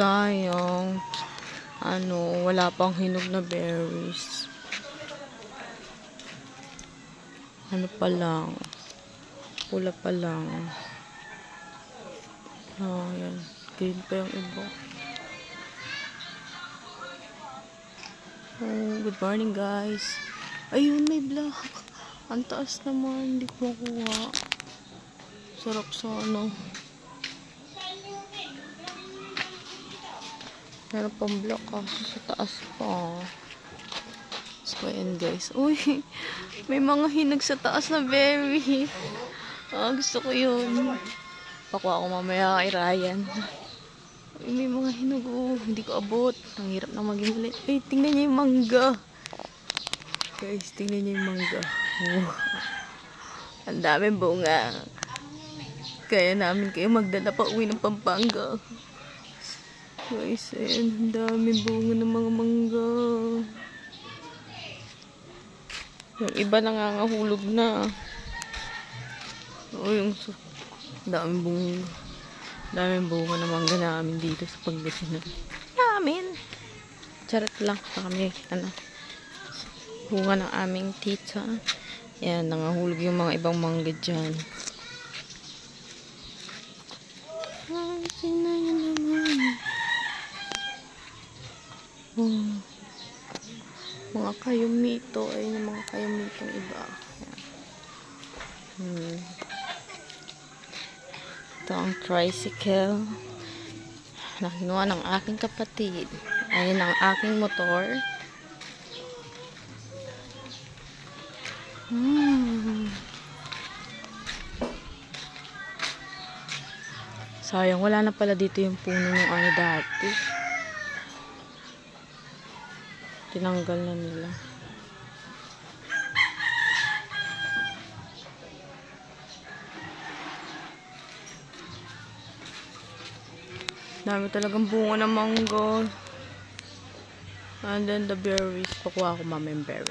Sayang. Wala pang hinog na berries. Pa lang. Pula pa lang. Yan. Green pa yung iba. Good morning, guys. Ayun, may black. Ang taas naman. Hindi ko makuha. Sarap sana. Meron pang black kaso sa taas pa. So, ayan, guys. Uy, may mga hinog sa taas na berry. Gusto ko yun. Pakuha ko mamaya kay Ryan. Uy, may mga hinog. Hindi ko abot. Ang hirap na maging ulit. Ay, tingnan niyo yung mangga. Guys, tingnan niyo yung mangga. Ang daming bunga. Kaya namin kayo magdala pa uwi ng Pampanga. Guys, ayan. Ang daming bunga ng mga mangga. Yung iba nangangahulog na. Yung daming bunga. Daming bunga ng mangga namin dito sa Pangasinan. Namin. Charot lang. Kami, bunga ng aming tita. Yan, nangahulog yung mga ibang mangga dyan. Ay, tingnan nyo naman. Mga kayumito. Ayun yung mga kayumitong iba. Ito ang tricycle na kinuha ng aking kapatid. Ayun ang aking motor. Sayang, wala na pala dito yung puno ng dati. Tinanggal na nila. Dami talagang bunga ng mangga. And then the berries. Pakuha ko mamaya yung berries.